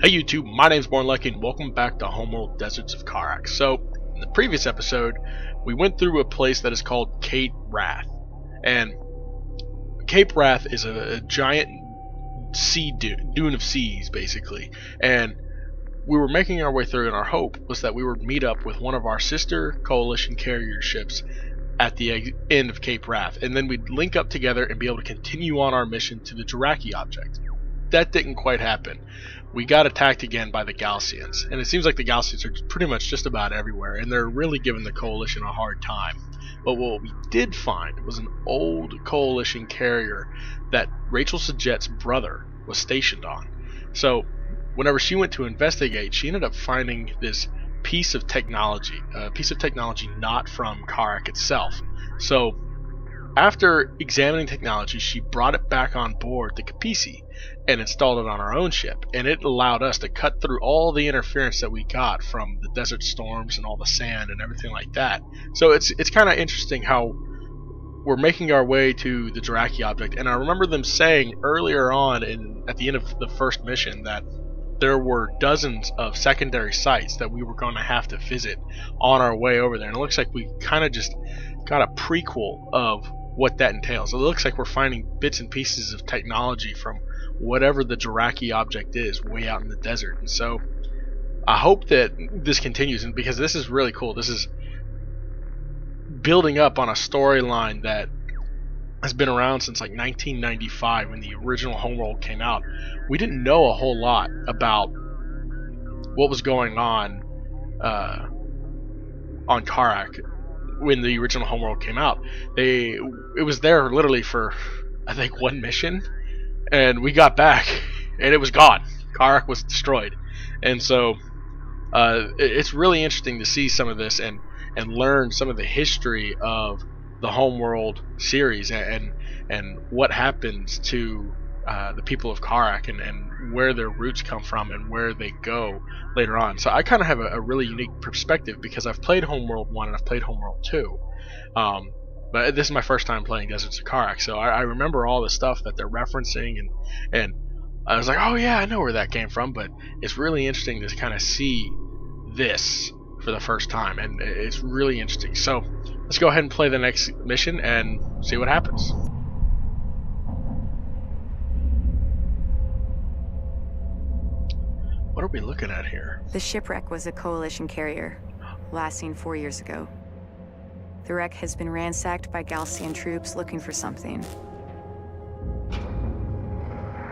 Hey YouTube, my name's Born Lucky and welcome back to Homeworld Deserts of Kharak. So, in the previous episode, we went through a place that is called Cape Wrath. And Cape Wrath is a giant sea dune of seas, basically. And we were making our way through, and our hope was that we would meet up with one of our sister coalition carrier ships at the end of Cape Wrath, and then we'd link up together and be able to continue on our mission to the Juraki object. That didn't quite happen. We got attacked again by the Galcians, and it seems like the Galcians are pretty much just about everywhere, and they're really giving the coalition a hard time. But what we did find was an old coalition carrier that Rachel Sajet's brother was stationed on. So whenever she went to investigate, she ended up finding this piece of technology, not from Kharak itself. So after examining technology, she brought it back on board the Kapisi and installed it on our own ship, and it allowed us to cut through all the interference that we got from the desert storms and all the sand and everything like that. So it's kind of interesting how we're making our way to the Juraki object, and I remember them saying earlier on at the end of the first mission that there were dozens of secondary sites that we were going to have to visit on our way over there, and it looks like we kind of just got a prequel of what that entails. It looks like we're finding bits and pieces of technology from whatever the Juraki object is way out in the desert, and so I hope that this continues, and because this is really cool. This is building up on a storyline that has been around since like 1995 when the original Homeworld came out. We didn't know a whole lot about what was going on Kharak when the original Homeworld came out. It was there literally for I think one mission, and we got back and it was gone. Kharak was destroyed, and so it's really interesting to see some of this and learn some of the history of the Homeworld series and what happens to the people of Kharak and where their roots come from and where they go later on. So I kind of have a really unique perspective because I've played Homeworld 1 and I've played Homeworld 2. But this is my first time playing Deserts of Kharak, so I remember all the stuff that they're referencing, and I was like, oh yeah, I know where that came from. But it's really interesting to kind of see this for the first time, and it's really interesting. So let's go ahead and play the next mission and see what happens. What are we looking at here? The shipwreck was a coalition carrier, last seen 4 years ago. The wreck has been ransacked by Galcian troops looking for something.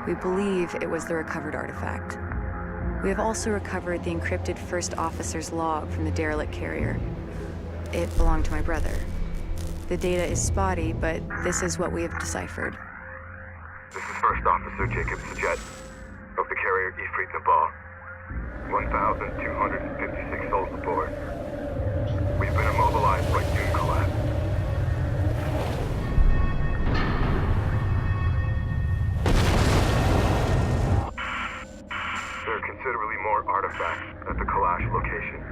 We believe it was the recovered artifact. We have also recovered the encrypted first officer's log from the derelict carrier. It belonged to my brother. The data is spotty, but this is what we have deciphered. This is First Officer Jacob Sajet of the carrier Ifrit Nabal. 1,256 souls aboard. We've been immobilized by dune collapse. There are considerably more artifacts at the Kalash location.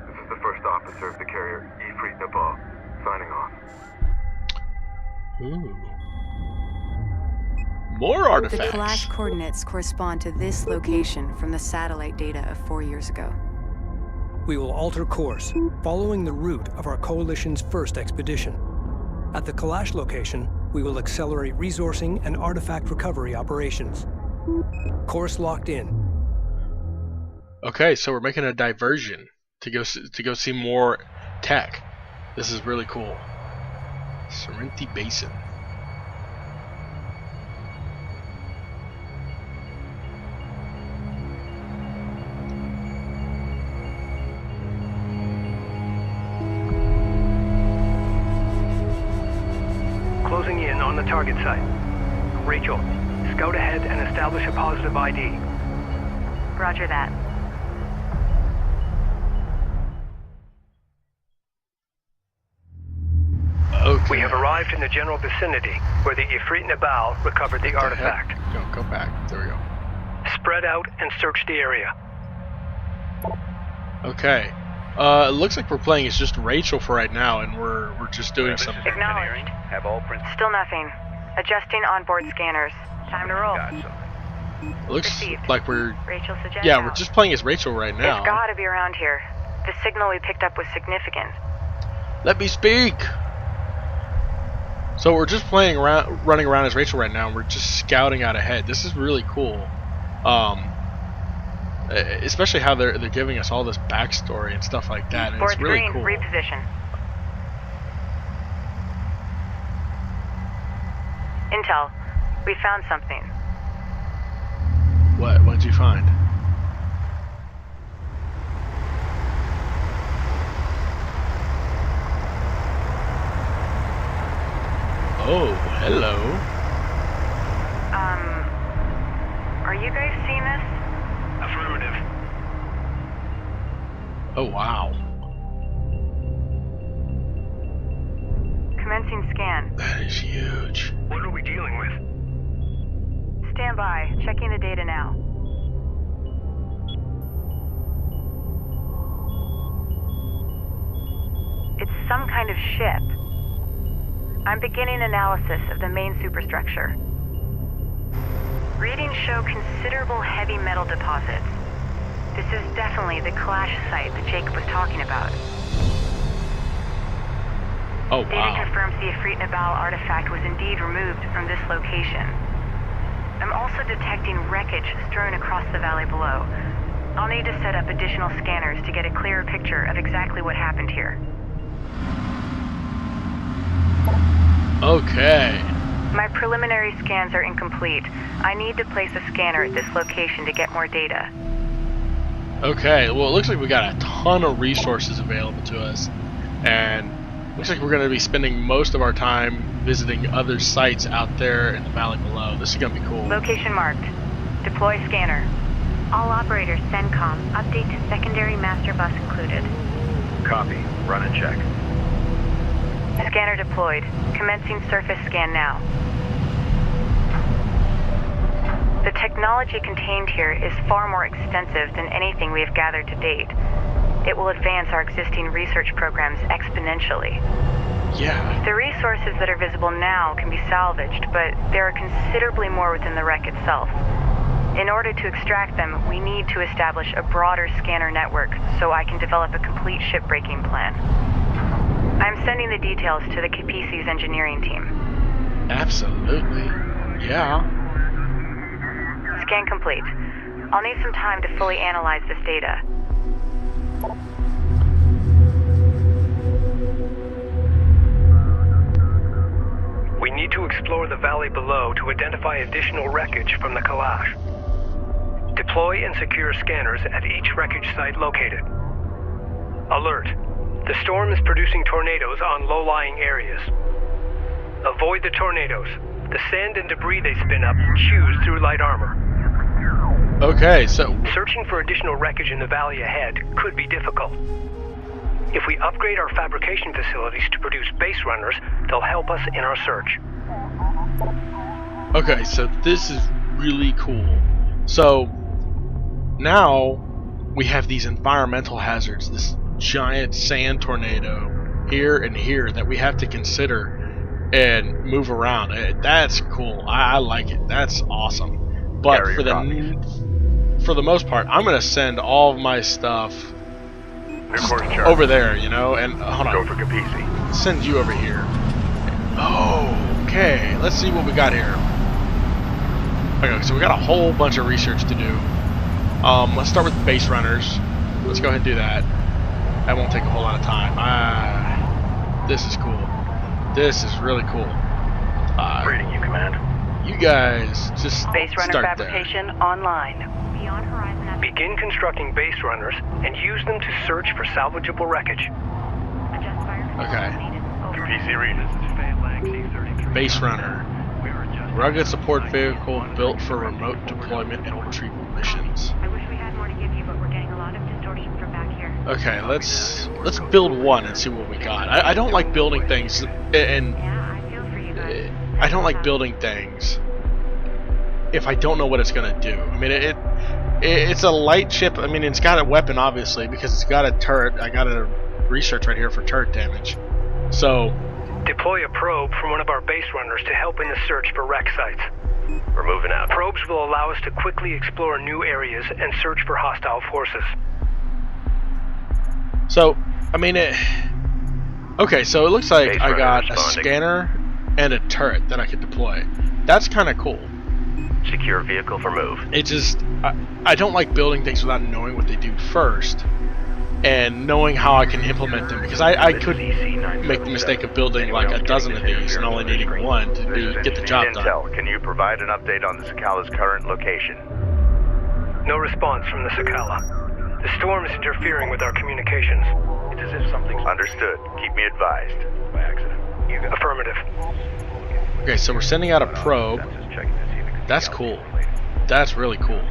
This is the First Officer of the carrier Ifrit Nabal, signing off. Ooh. More artifacts. The Kalash coordinates correspond to this location from the satellite data of 4 years ago. We will alter course, following the route of our coalition's first expedition. At the Kalash location, we will accelerate resourcing and artifact recovery operations. Course locked in. Okay, so we're making a diversion to go see more tech. This is really cool. Sorrenti Basin. Closing in on the target site. Rachel, scout ahead and establish a positive ID. Roger that. Okay. We have arrived in the general vicinity where the Ifrit Nabal recovered the artifact. Go back. There we go. Spread out and search the area. Okay. It looks like we're playing as just Rachel for right now, and we're just doing some. Acknowledged. Have all prints. Still nothing. Adjusting onboard scanners. Time to roll. Gotcha. It looks Received. like we're... Rachel suggests. Yeah, we're just playing as Rachel right now. It's gotta be around here. The signal we picked up was significant. Let me speak! So we're just playing around, running around as Rachel right now, and we're just scouting out ahead. This is really cool. Especially how they're giving us all this backstory and stuff like that, and it's really green, cool. reposition. Intel, we found something. What'd you find? Oh, hello. Are you guys seeing this? Affirmative. Oh, wow. Commencing scan. That is huge. What are we dealing with? Stand by. Checking the data now. It's some kind of ship. I'm beginning analysis of the main superstructure. Readings show considerable heavy metal deposits. This is definitely the clash site that Jacob was talking about. Oh, Data wow. confirms the Ifrit Nabal artifact was indeed removed from this location. I'm also detecting wreckage strewn across the valley below. I'll need to set up additional scanners to get a clearer picture of exactly what happened here. Okay. My preliminary scans are incomplete. I need to place a scanner at this location to get more data. Okay, well, it looks like we got a ton of resources available to us, and looks like we're going to be spending most of our time visiting other sites out there in the valley below. This is going to be cool. Location marked. Deploy scanner. All operators, CENTCOM. Update to secondary master bus included. Copy. Run and check. Scanner deployed. Commencing surface scan now. The technology contained here is far more extensive than anything we have gathered to date. It will advance our existing research programs exponentially. Yeah. The resources that are visible now can be salvaged, but there are considerably more within the wreck itself. In order to extract them, we need to establish a broader scanner network so I can develop a complete shipbreaking plan. I'm sending the details to the Capisi's engineering team. Absolutely. Yeah. Scan complete. I'll need some time to fully analyze this data. We need to explore the valley below to identify additional wreckage from the Kalash. Deploy and secure scanners at each wreckage site located. Alert. The storm is producing tornadoes on low-lying areas. Avoid the tornadoes. The sand and debris they spin up chews through light armor. Okay, so... Searching for additional wreckage in the valley ahead could be difficult. If we upgrade our fabrication facilities to produce base runners, they'll help us in our search. Okay, so this is really cool. So, now we have these environmental hazards, this giant sand tornado here and here that we have to consider and move around. That's cool. I like it. That's awesome. But for the most part, I'm gonna send all of my stuff over there, you know. And hold on, Go for Capisi. send you over here. Oh, okay. Let's see what we got here. Okay, so we got a whole bunch of research to do. Let's start with base runners. Let's go ahead and do that. That won't take a whole lot of time. This is cool. This is really cool. Reading you, Command. You guys just Base runner start fabrication online. Beyond horizon. Begin constructing base runners and use them to search for salvageable wreckage. Okay. PC reading. Base runner. Rugged support vehicle built for remote deployment and retrieval missions. I wish we had more to give you, but we're getting a lot of distortion from back here. Okay, let's build one and see what we got. I don't like building things, and Yeah, I feel for you guys. I don't like building things if I don't know what it's gonna do. I mean, it's a light ship. I mean, it's got a weapon obviously because it's got a turret. I got a research right here for turret damage. So Deploy a probe from one of our base runners to help in the search for wreck sites. We're moving out. Probes will allow us to quickly explore new areas and search for hostile forces. So, I mean, okay, so it looks like Base I runner got a responding. scanner and a turret that I could deploy. That's kind of cool. Secure vehicle for move. It just, I don't like building things without knowing what they do first and knowing how I can implement them, because I could make the mistake of building like a dozen of these and only needing one to get the job done. Intel, can you provide an update on the Sakala's current location? No response from the Sakala. The storm is interfering with our communications. It's as if something's... Understood. Keep me advised. By accident. Affirmative. Okay, so we're sending out a probe. I'm just checking to see if it's That's cool. That's really cool.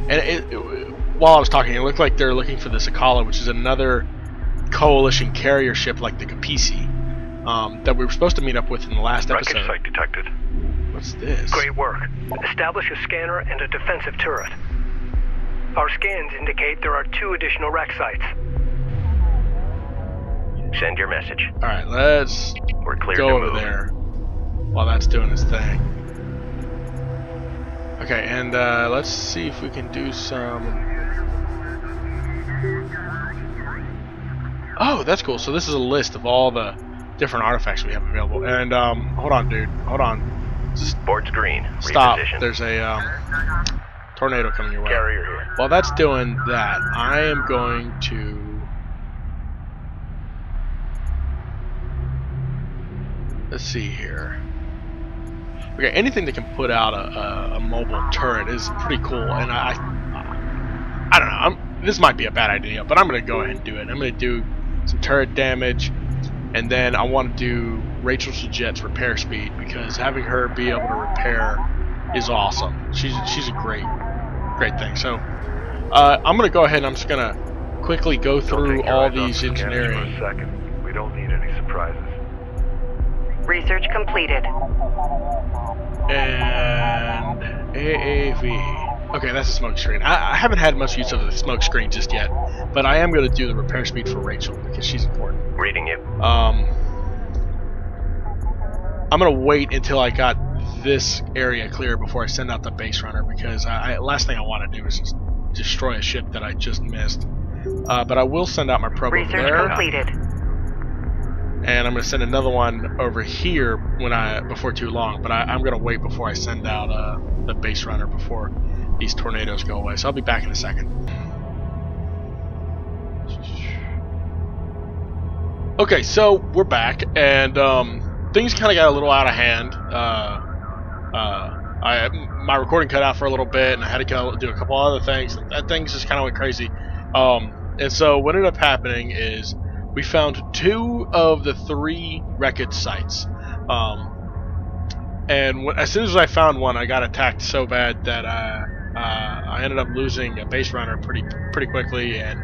And while I was talking, it looked like they're looking for the Sakala, which is another coalition carrier ship like the Kapisi, that we were supposed to meet up with in the last episode. Wreckage site detected. What's this? Great work. Establish a scanner and a defensive turret. Our scans indicate there are 2 additional wreck sites. Send your message. Alright, let's We're clear go to over move. there while that's doing its thing. Okay, and let's see if we can do some... Oh, that's cool. So this is a list of all the different artifacts we have available. And, hold on, dude. Hold on. Just Board's green. stop. Reposition. There's a, tornado coming your way. Carrier here. While that's doing that, I am going to... Let's see here. Okay, anything that can put out a mobile turret is pretty cool, and I don't know. This might be a bad idea, but I'm gonna go ahead and do it. I'm gonna do some turret damage, and then I want to do Rachel Jet's repair speed, because having her be able to repair is awesome. She's a great thing. So I'm gonna go ahead and I'm just gonna quickly go through all these engineering. For a second. We don't need any surprises. Research completed. And AAV. Okay, that's a smoke screen. I haven't had much use of the smoke screen just yet, but I am going to do the repair speed for Rachel because she's important. Reading you. I'm going to wait until I got this area clear before I send out the base runner, because last thing I want to do is just destroy a ship that I just missed. But I will send out my probe over Research there. completed. And I'm going to send another one over here before too long, but I'm going to wait before I send out the base runner before these tornadoes go away. So I'll be back in a second. Okay, so we're back, and things kind of got a little out of hand. My recording cut out for a little bit, and I had to do a couple other things. And things just kind of went crazy. And so what ended up happening is we found 2 of the 3 wreckage sites. And as soon as I found one, I got attacked so bad that I ended up losing a base runner pretty quickly, and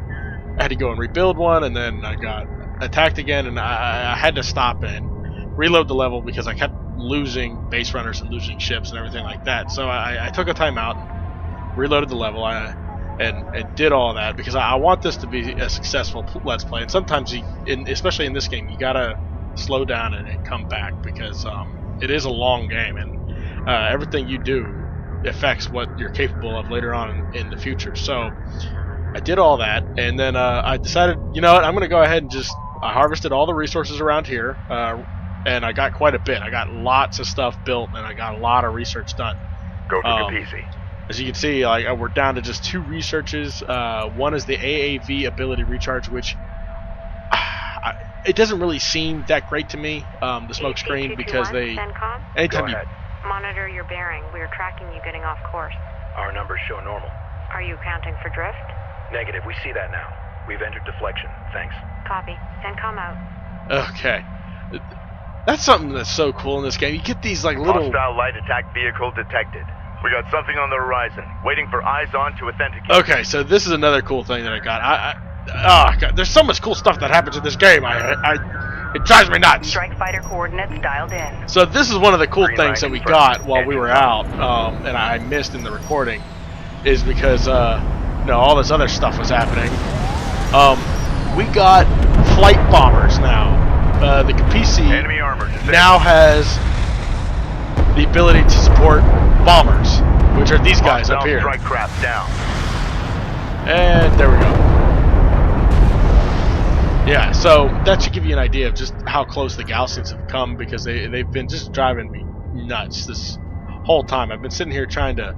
I had to go and rebuild one, and then I got attacked again, and I had to stop and reload the level because I kept losing base runners and losing ships and everything like that. So I took a time out, reloaded the level, and did all that because I want this to be a successful Let's Play. And sometimes, especially in this game, you gotta slow down and come back, because it is a long game, and everything you do affects what you're capable of later on in the future. So I did all that, and then I decided, you know what, I'm gonna go ahead and I harvested all the resources around here, and I got quite a bit. I got lots of stuff built, and I got a lot of research done. Go for Kapisi. As you can see, we're down to just 2 researches. One is the AAV ability recharge, which it doesn't really seem that great to me, the smoke screen, because anytime you... Monitor your bearing. We are tracking you getting off course. Our numbers show normal. Are you accounting for drift? Negative. We see that now. We've entered deflection. Thanks. Copy. CENTCOM out. Okay. That's something that's so cool in this game. You get these little... Hostile light attack vehicle detected. We got something on the horizon. Waiting for eyes on to authenticate. Okay, so this is another cool thing that I got. Oh God, there's so much cool stuff that happens in this game. It drives me nuts. Strike fighter coordinates dialed in. So this is one of the cool Green things light that we confirmed. got while we were out, and I missed in the recording, is because all this other stuff was happening. We got flight bombers now. The Kapisi now has the ability to support bombers, which are these guys up here. Strike craft down. And there we go. Yeah, so that should give you an idea of just how close the Gaussians have come, because they've been just driving me nuts this whole time. I've been sitting here trying to,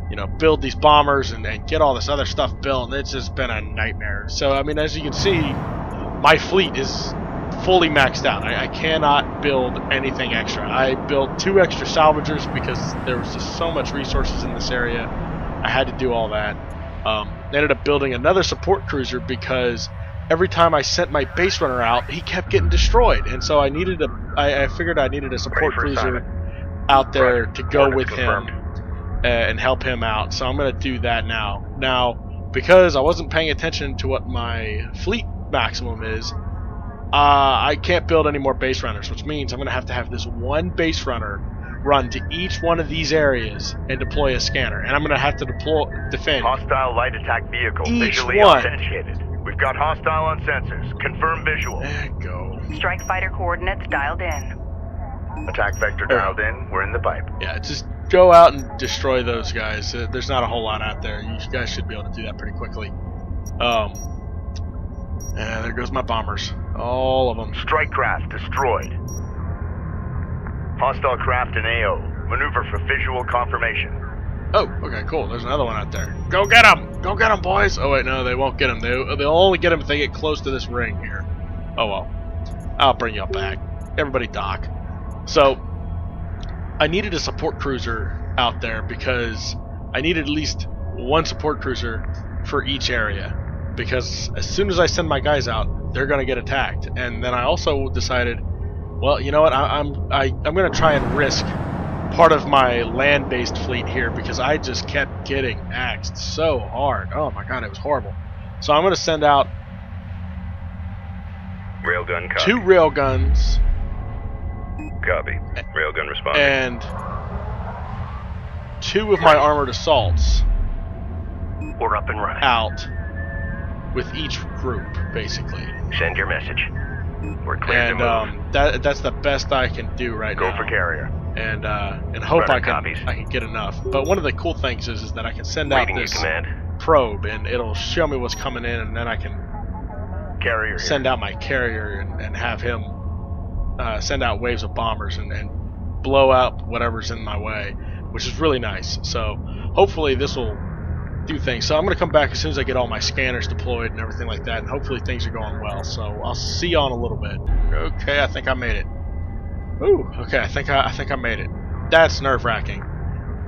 you know, build these bombers and get all this other stuff built, and it's just been a nightmare. So, I mean, as you can see, my fleet is fully maxed out. I cannot build anything extra. I built 2 extra salvagers because there was just so much resources in this area. I had to do all that. Ended up building another support cruiser because every time I sent my base runner out, he kept getting destroyed, and so I figured I needed a support cruiser out there to go with him and help him out. So I'm going to do that now. Now, because I wasn't paying attention to what my fleet maximum is, I can't build any more base runners, which means I'm going to have this one base runner run to each one of these areas and deploy a scanner, and I'm going to have to defend Hostile light attack vehicle each visually one. authenticated. We've got hostile on sensors. Confirm visual. There you go. Strike fighter coordinates dialed in. Attack vector dialed in. We're in the pipe. Yeah, just go out and destroy those guys. There's not a whole lot out there. You guys should be able to do that pretty quickly. And there goes my bombers. All of them. Strike craft destroyed. Hostile craft in AO. Maneuver for visual confirmation. Oh, okay, cool. There's another one out there. Go get them! Go get them, boys! Oh, wait, no, they won't get them. They'll only get them if they get close to this ring here. Oh, well. I'll bring y'all back. Everybody dock. So, I needed a support cruiser out there because I needed at least one support cruiser for each area. Because as soon as I send my guys out, they're going to get attacked. And then I also decided, well, you know what? I'm going to try and risk part of my land-based fleet here because I just kept getting axed so hard. Oh my god, it was horrible. So I'm going to send out Railgun copy. 2 railguns. Copy. Railgun responding. And 2 of my armored assaults. We're up and running. Out with each group, basically. Send your message. We're clear And to move. that's the best I can do right now. Go for carrier. And hope I copies. can get enough. But one of the cool things is that I can send out Reading your this command. probe, and it'll show me what's coming in, and then I can Carrier here. send out my carrier and have him send out waves of bombers and blow out whatever's in my way, which is really nice. So hopefully this will do things. So I'm going to come back as soon as I get all my scanners deployed and everything like that, and hopefully things are going well. So I'll see you on a little bit. Okay, I think I made it. Ooh, okay, I think I made it. That's nerve-wracking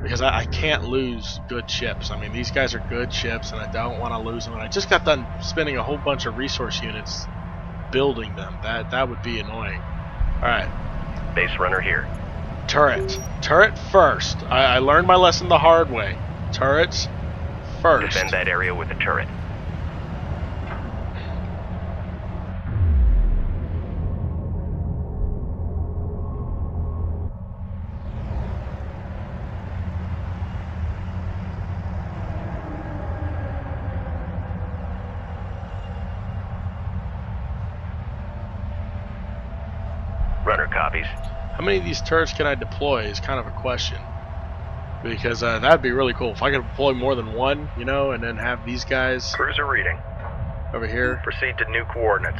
because I can't lose good ships. I mean, these guys are good ships, and I don't want to lose them. And I just got done spending a whole bunch of resource units building them. That would be annoying. All right, Base runner here. turret first. I learned my lesson the hard way. Turrets first. Defend that area with a turret. Runner copies. How many of these turrets can I deploy is kind of a question. Because that'd be really cool. If I could deploy more than one, you know, and then have these guys Cruiser reading. over here. Proceed to new coordinates.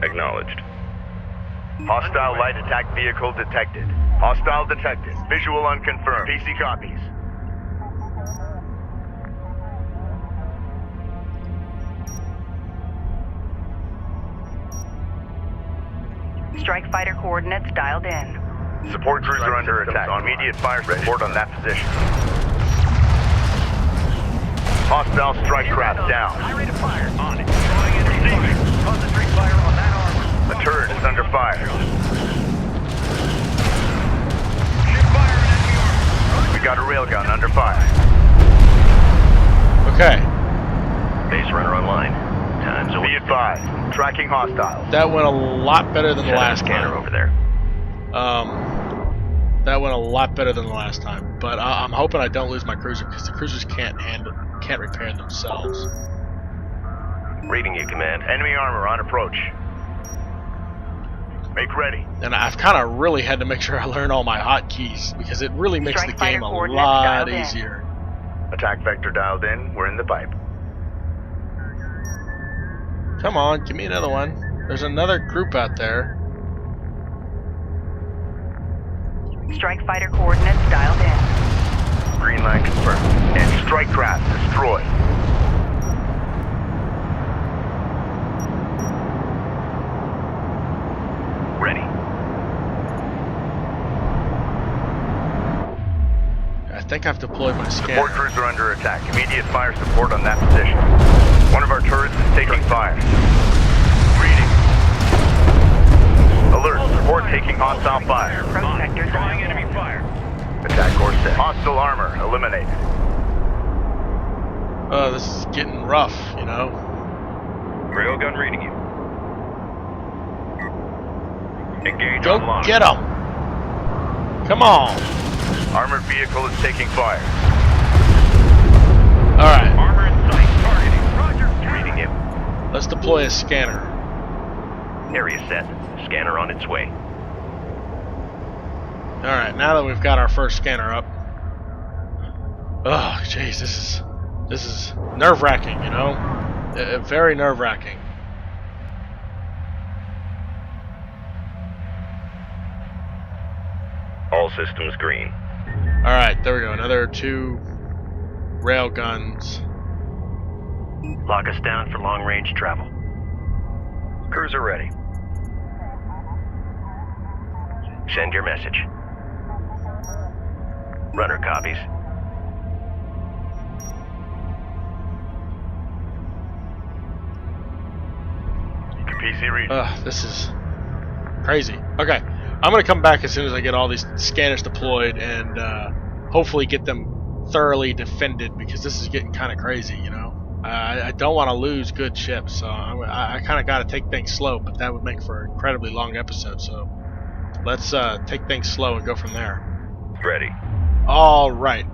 Acknowledged. Hostile light attack vehicle detected. Hostile detected. Visual unconfirmed. PC copies. Strike fighter coordinates dialed in. Support cruiser under attack. Immediate fire support on that position. Hostile strike craft down. High rate of fire. On it. Concentrate fire on that armor. The turret is under fire. Ship fire and enemy armor. We got a railgun under fire. Okay, Base runner online. Time's over. Be advised. Tracking hostiles. that went a lot better than the last scanner time. over there. That went a lot better than the last time. But I'm hoping I don't lose my cruiser because the cruisers can't handle can't repair themselves. Reading you, Command. Enemy armor on approach. Make ready. And I've kind of really had to make sure I learn all my hotkeys because it really makes Strike the game fighter a coordinates lot dialed in. easier. Attack vector dialed in. We're in the pipe. Come on, give me another one. There's another group out there. Strike fighter coordinates dialed in. Green line confirmed. And strike craft destroyed. Ready. I think I've deployed my Support scanner. crews are under attack. Immediate fire support on that position. One of our turrets is taking fire. Reading. Alert. Support taking hostile fire. Approach vector dialed in. enemy fire. Attack course set. Hostile armor eliminated. Oh, this is getting rough, you know. Railgun reading you. Engage Go online. get them! Come on! Armored vehicle is taking fire. Alright, Armor in sight. Targeting. Roger. Reading you. let's deploy a scanner. Area set. Scanner on its way. Alright, now that we've got our first scanner up. Oh, jeez, this is nerve-wracking, you know? Very nerve-wracking. All systems green. Alright, there we go. Another 2 rail guns. Lock us down for long-range travel. Crews are ready. Send your message. Runner copies. PC reading. This is crazy. Okay, I'm gonna come back as soon as I get all these scanners deployed and hopefully get them thoroughly defended because this is getting kind of crazy, you know. I don't want to lose good ships, so I kind of got to take things slow, but that would make for an incredibly long episode. So let's take things slow and go from there. Ready. All right,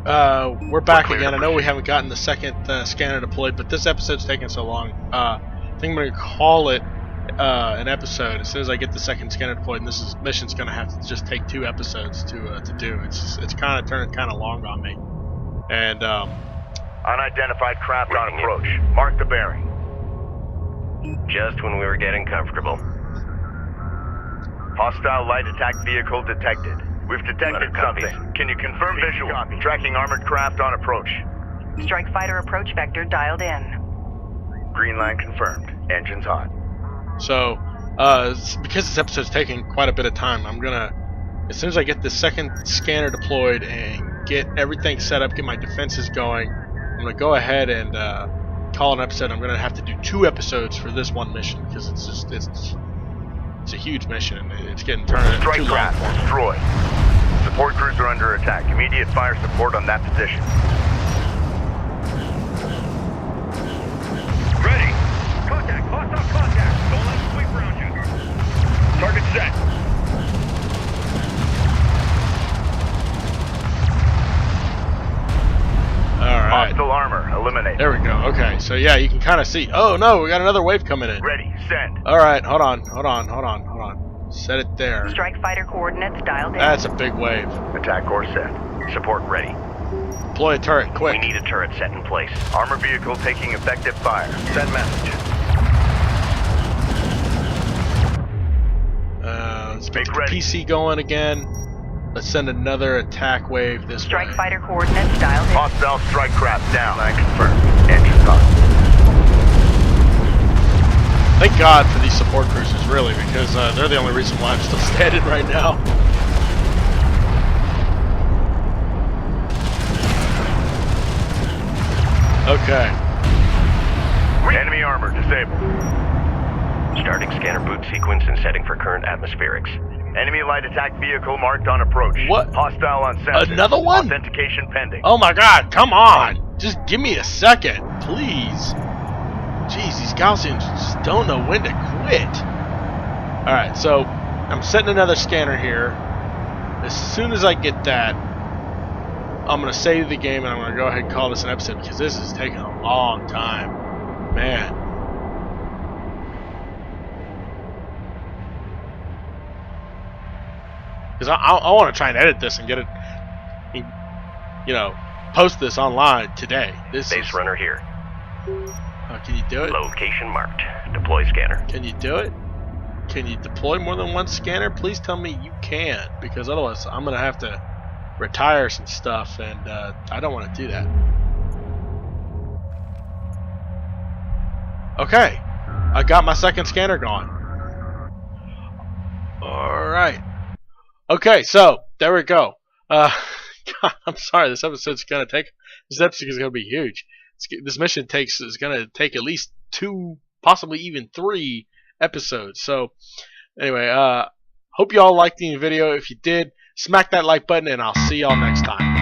we're back clear again. to I know we proceed. haven't gotten the second scanner deployed, but this episode's taking so long. I think I'm going to call it an episode as soon as I get the second scanner deployed. And this mission's going to have to just take 2 episodes to do. It's kind of turning kind of long on me. And Unidentified craft on approach. Mark the bearing. Just when we were getting comfortable. Hostile light attack vehicle detected. We've detected Runner copies. something. Can you confirm visual? Tracking armored craft on approach. Strike fighter approach vector dialed in. Green line confirmed. Engines hot. so because this episode's taking quite a bit of time, I'm gonna, as soon as I get the second scanner deployed and get everything set up, get my defenses going, I'm gonna go ahead and call an episode. I'm gonna have to do 2 episodes for this one mission because it's a huge mission and it's getting turned too Strike long craft for me. destroyed. Support crews are under attack. Immediate fire support on that position. Ready. Contact. Hostile contact. Don't let them sweep around you. Target set. Alright, Hostile armor eliminated. there we go. Okay, so yeah, you can kind of see. Oh no, we got another wave coming in. Ready. Send. Alright, hold on. Set it there. Strike fighter coordinates dialed in. That's a big wave. Attack course set. Support ready. Deploy a turret, We quick. need a turret set in place. Armor vehicle taking effective fire. Send message. Let's get Make the ready. PC going again. Let's send another attack wave this Strike way. fighter coordinates dialed in. Hostile strike craft down. I confirm. Engines hot. Thank God for these support cruisers, really, because they're the only reason why I'm still standing right now. Okay. Enemy armor disabled. Starting scanner boot sequence and setting for current atmospherics. Enemy light attack vehicle marked on approach. What? Hostile on sensor. Another one? Authentication pending. Oh my God, come on! Just give me a second, please. Jeez, these Gaussians just don't know when to quit. Alright, so I'm setting another scanner here. As soon as I get that, I'm gonna save the game and I'm gonna go ahead and call this an episode because this is taking a long time, man. Because I want to try and edit this and get it, you know, post this online today. This Base is, runner here. can you do it? Location marked. Deploy scanner. Can you do it? Can you deploy more than one scanner? Please tell me you can, because otherwise I'm gonna have to retire some stuff, and I don't want to do that. Okay, I got my second scanner going. Alright. Okay, so there we go. God, I'm sorry, this episode is gonna be huge. This mission is gonna take at least 2, possibly even 3 episodes. So anyway, hope you all liked the video. If you did, smack that like button, and I'll see y'all next time.